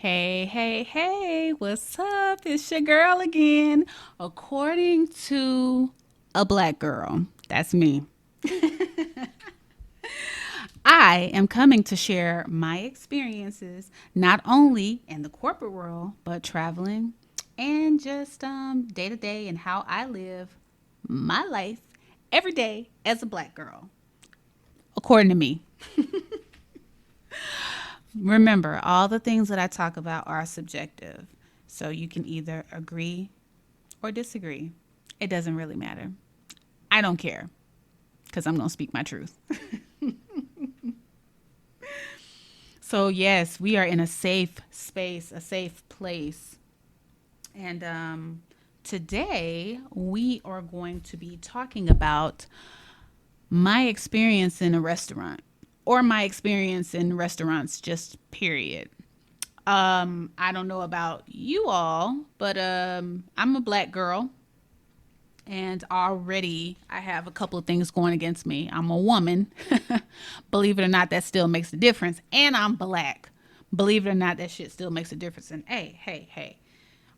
Hey, hey, hey, what's up? It's your girl again. According to a black girl, that's me, I am coming to share my experiences, not only in the corporate world, but traveling and just day to day and how I live my life every day as a black girl, according to me. Remember, all the things that I talk about are subjective. So you can either agree or disagree. It doesn't really matter. I don't care because I'm going to speak my truth. So, yes, we are in a safe space, a safe place. And today we are going to be talking about my experience in a restaurant or my experience in restaurants, just period. I don't know about you all, but I'm a black girl. And already I have a couple of things going against me. I'm a woman. Believe it or not, that still makes a difference. And I'm black. Believe it or not, that shit still makes a difference. And hey, hey, hey,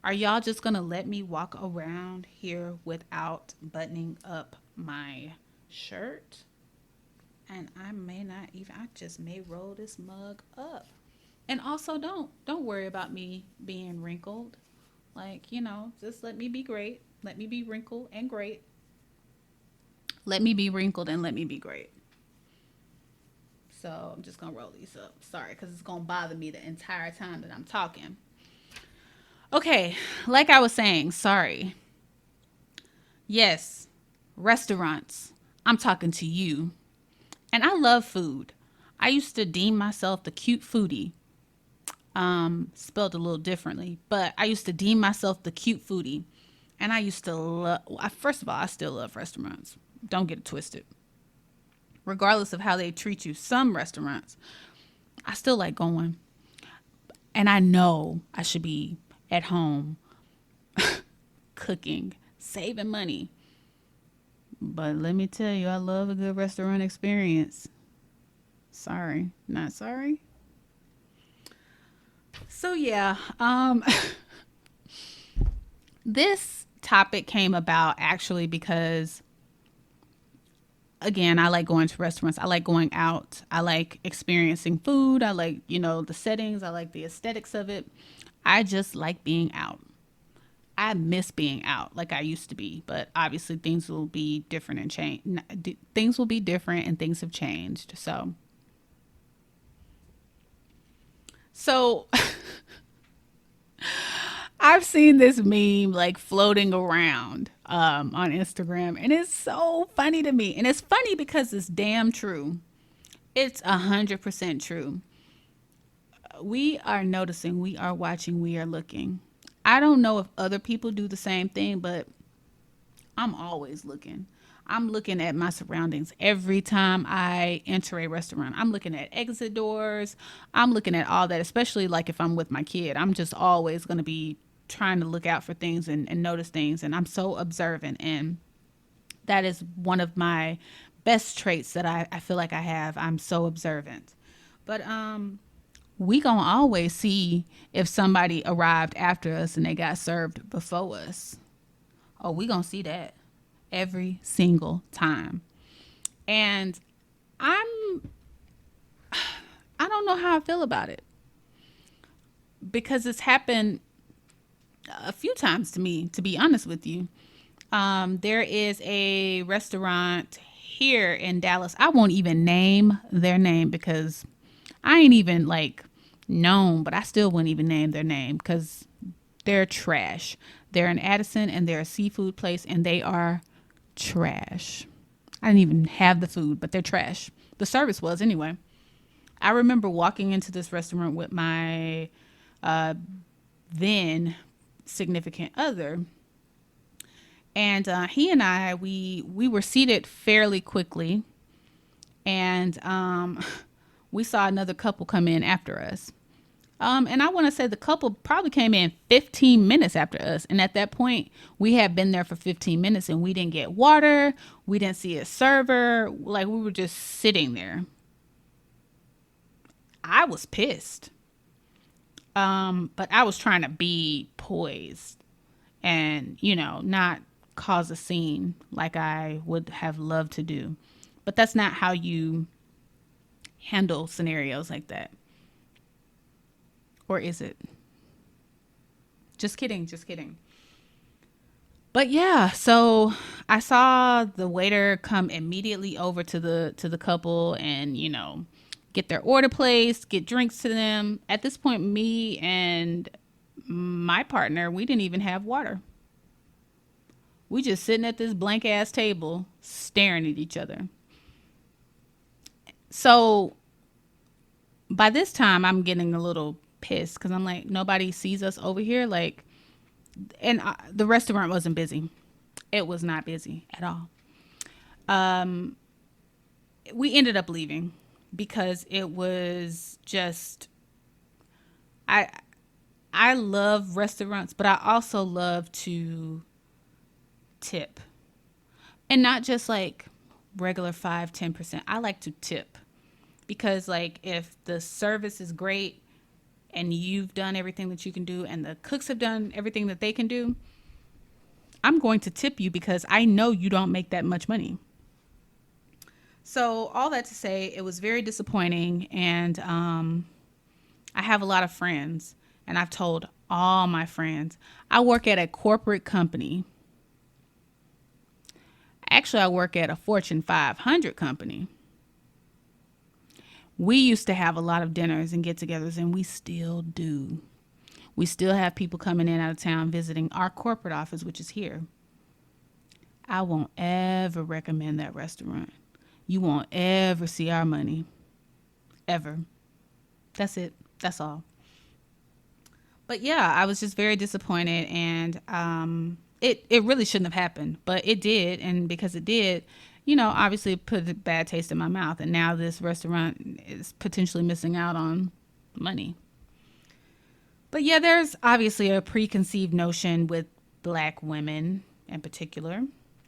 are y'all just gonna let me walk around here without buttoning up my shirt? And I may not even, I just may roll this mug up. And also don't worry about me being wrinkled. Like, just let me be great. Let me be wrinkled and great. Let me be wrinkled and let me be great. So I'm just gonna roll these up. Sorry, because it's gonna bother me the entire time that I'm talking. Okay, like I was saying, sorry. Yes, restaurants. I'm talking to you. And I love food. I used to deem myself the cute foodie. Spelled a little differently, but I used to deem myself the cute foodie. And I used to love, first of all, I still love restaurants. Don't get it twisted. Regardless of how they treat you, some restaurants, I still like going. And I know I should be at home cooking, saving money. But let me tell you, I love a good restaurant experience. Sorry, not sorry. So yeah, this topic came about actually because again, I like going to restaurants. I like going out. I like experiencing food. I like, the settings. I like the aesthetics of it. I just like being out. I miss being out like I used to be, but obviously things will be different and change. Things will be different and things have changed. So I've seen this meme like floating around on Instagram, and it's so funny to me. And it's funny because it's damn true. It's 100% true. We are noticing, we are watching, we are looking. I don't know if other people do the same thing, but I'm always looking. I'm looking at my surroundings every time I enter a restaurant. I'm looking at exit doors. I'm looking at all that, especially like if I'm with my kid. I'm just always going to be trying to look out for things and notice things. And I'm so observant. And that is one of my best traits that I feel like I have. I'm so observant. But we gonna always see if somebody arrived after us and they got served before us. Oh, we gonna see that every single time. And I'm I don't know how I feel about it because it's happened a few times to me, to be honest with you. There is a restaurant here in Dallas. I won't even name their name because I ain't even like known, but I still wouldn't even name their name because they're trash. They're in Addison and they're a seafood place and they are trash. I didn't even have the food, but they're trash. The service was anyway. I remember walking into this restaurant with my uh, then significant other, and he and I we were seated fairly quickly, and we saw another couple come in after us. And I want to say the couple probably came in 15 minutes after us. And at that point, we had been there for 15 minutes and we didn't get water. We didn't see a server. Like we were just sitting there. I was pissed. But I was trying to be poised and, not cause a scene like I would have loved to do. But that's not how you handle scenarios like that. Or is it? Just kidding, just kidding. But yeah, so I saw the waiter come immediately over to the couple and, get their order placed, get drinks to them. At this point, me and my partner, we didn't even have water. We just sitting at this blank ass table staring at each other. So by this time, I'm getting a little pissed because I'm like, nobody sees us over here. Like, and the restaurant wasn't busy. It was not busy at all. Um, we ended up leaving because it was just I I love restaurants, but I also love to tip. And not just like regular 5-10%. I like to tip because like if the service is great and you've done everything that you can do and the cooks have done everything that they can do, I'm going to tip you because I know you don't make that much money. So all that to say, it was very disappointing, and I have a lot of friends, and I've told all my friends I work at a corporate company. Actually, I work at a Fortune 500 company. We used to have a lot of dinners and get-togethers, and we still do. We still have people coming in out of town visiting our corporate office, which is here. I won't ever recommend that restaurant. You won't ever see our money. Ever. That's it. That's all. But yeah, I was just very disappointed, and it really shouldn't have happened, but it did, and because it did, obviously it put a bad taste in my mouth, and now this restaurant is potentially missing out on money. But yeah, there's obviously a preconceived notion with black women in particular.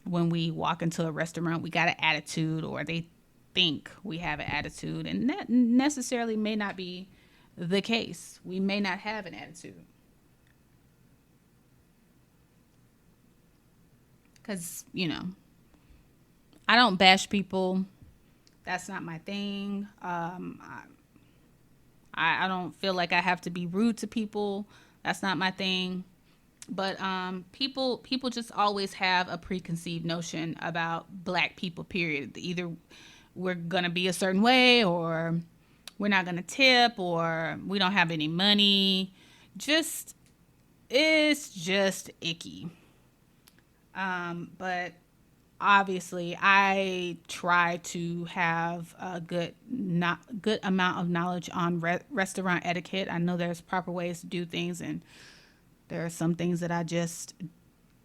When we walk into a restaurant, we got an attitude, or they think we have an attitude, and that necessarily may not be the case. We may not have an attitude. Because, I don't bash people. That's not my thing. I don't feel like I have to be rude to people. That's not my thing. But people just always have a preconceived notion about black people. Period. Either we're gonna be a certain way, or we're not gonna tip, or we don't have any money. Just it's just icky. But obviously, I try to have a good amount of knowledge on restaurant etiquette. I know there's proper ways to do things, and there are some things that I just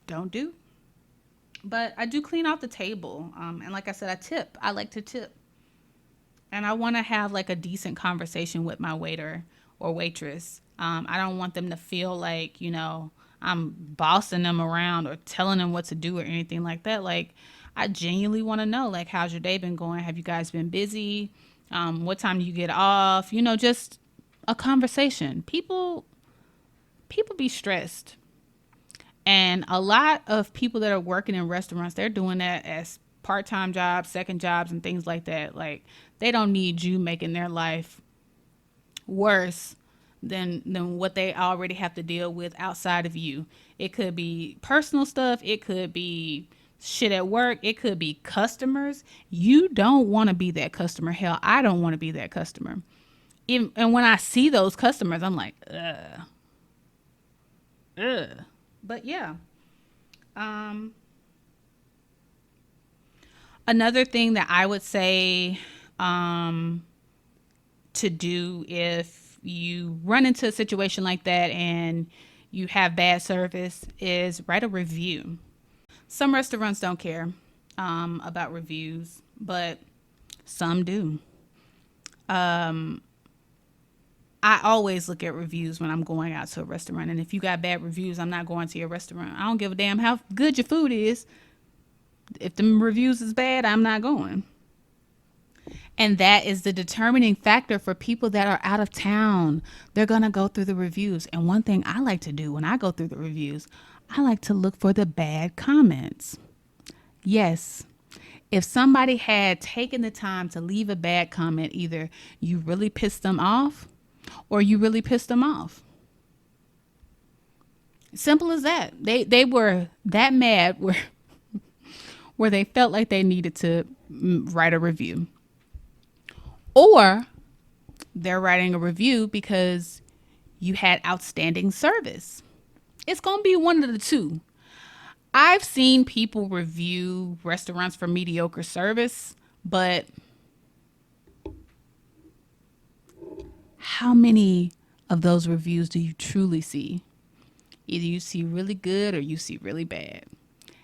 don't do. But I do clean out the table, and like I said, I tip. I like to tip, and I want to have like a decent conversation with my waiter or waitress. I don't want them to feel like I'm bossing them around or telling them what to do or anything like that. Like, I genuinely want to know, like, how's your day been going? Have you guys been busy? What time do you get off? Just a conversation. People be stressed, and a lot of people that are working in restaurants, they're doing that as part-time jobs, second jobs, and things like that. Like, they don't need you making their life worse than what they already have to deal with outside of you. It could be personal stuff, it could be shit at work, it could be customers. You don't want to be that customer. Hell, I don't want to be that customer. And when I see those customers, I'm like, ugh, ugh. But yeah, um, another thing that I would say um, to do if you run into a situation like that and you have bad service is write a review. Some restaurants don't care about reviews, but some do. Um, I always look at reviews when I'm going out to a restaurant. And if you got bad reviews, I'm not going to your restaurant. I don't give a damn how good your food is. If the reviews is bad, I'm not going. And that is the determining factor for people that are out of town. They're going to go through the reviews. And one thing I like to do when I go through the reviews, I like to look for the bad comments. Yes. If somebody had taken the time to leave a bad comment, either you really pissed them off or you really pissed them off. Simple as that. They were that mad where they felt like they needed to write a review. Or they're writing a review because you had outstanding service. It's going to be one of the two. I've seen people review restaurants for mediocre service, but how many of those reviews do you truly see? Either you see really good or you see really bad.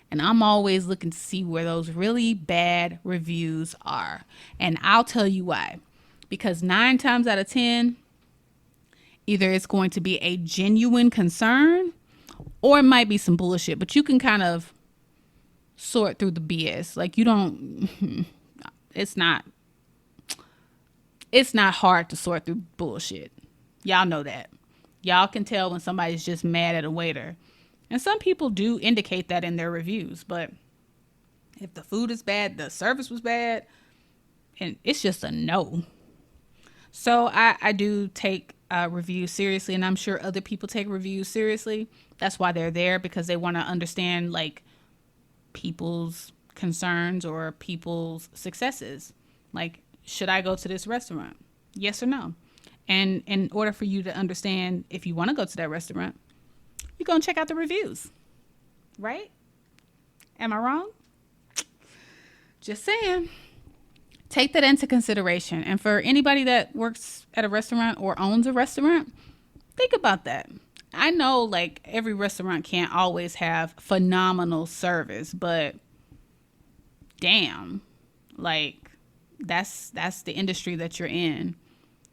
And I'm always looking to see where those really bad reviews are. And I'll tell you why. Because 9 times out of 10, either it's going to be a genuine concern or it might be some bullshit. But you can kind of sort through the BS. Like, you don't, it's not hard to sort through bullshit. Y'all know that. Y'all can tell when somebody's just mad at a waiter. And some people do indicate that in their reviews. But if the food is bad, the service was bad, and it's just a no. So I do take reviews seriously, and I'm sure other people take reviews seriously. That's why they're there, because they want to understand like people's concerns or people's successes. Like, should I go to this restaurant? Yes or no? And in order for you to understand if you want to go to that restaurant, you're going to check out the reviews, right? Am I wrong? Just saying. Take that into consideration. And for anybody that works at a restaurant or owns a restaurant, think about that. I know like every restaurant can't always have phenomenal service, but damn, like that's the industry that you're in.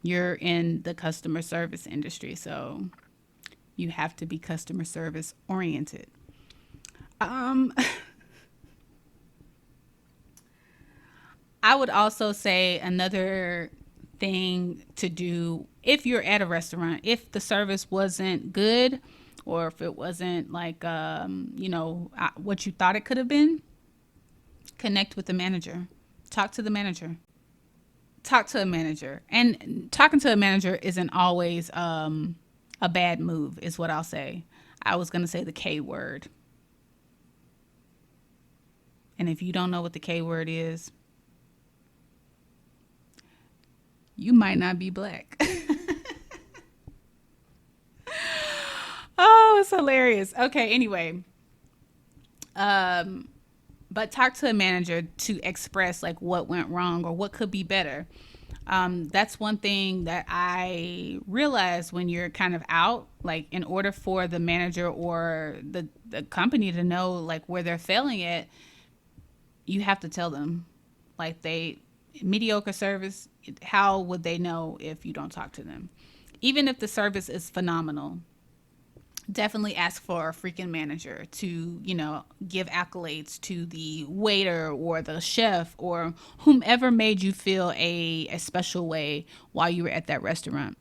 You're in the customer service industry, so you have to be customer service oriented. I would also say another thing to do if you're at a restaurant, if the service wasn't good or if it wasn't like, what you thought it could have been, connect with the manager. Talk to the manager. Talk to a manager. And talking to a manager isn't always a bad move, is what I'll say. I was going to say the K word. And if you don't know what the K word is, you might not be black. Oh, it's hilarious. Okay, anyway. But talk to a manager to express like what went wrong or what could be better. That's one thing that I realized when you're kind of out, like in order for the manager or the company to know like where they're failing at, you have to tell them. Like mediocre service, how would they know if you don't talk to them? Even if the service is phenomenal, definitely ask for a freaking manager to, give accolades to the waiter or the chef or whomever made you feel a special way while you were at that restaurant.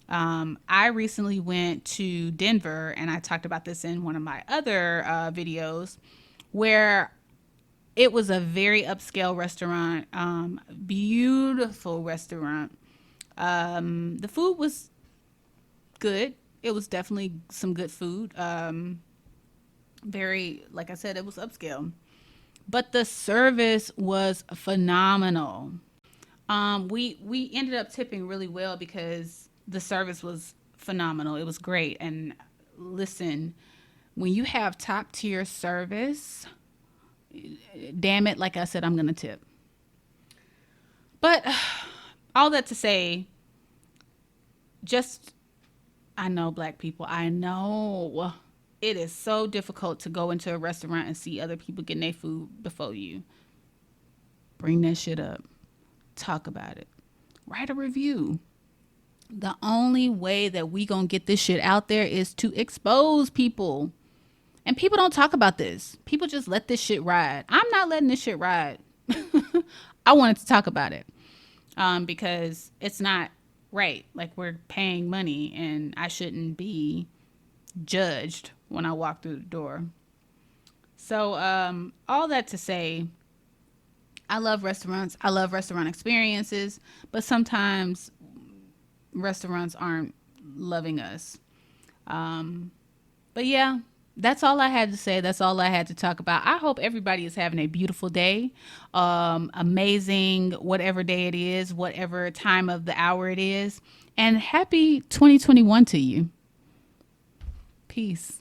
I recently went to Denver, and I talked about this in one of my other videos, where it was a very upscale restaurant, beautiful restaurant. The food was good. It was definitely some good food. Very, like I said, it was upscale. But the service was phenomenal. We ended up tipping really well because the service was phenomenal. It was great. And listen, when you have top tier service, damn it, like I said, I'm going to tip. But all that to say, I know black people, I know it is so difficult to go into a restaurant and see other people getting their food before you. Bring that shit up. Talk about it. Write a review. The only way that we gonna get this shit out there is to expose people. And people don't talk about this. People just let this shit ride. I'm not letting this shit ride. I wanted to talk about it. because it's not right. Like, we're paying money and I shouldn't be judged when I walk through the door. So, all that to say, I love restaurants. I love restaurant experiences, but sometimes restaurants aren't loving us. Um, but yeah, that's all I had to say. That's all I had to talk about. I hope everybody is having a beautiful day, amazing, whatever day it is, whatever time of the hour it is, and happy 2021 to you. Peace.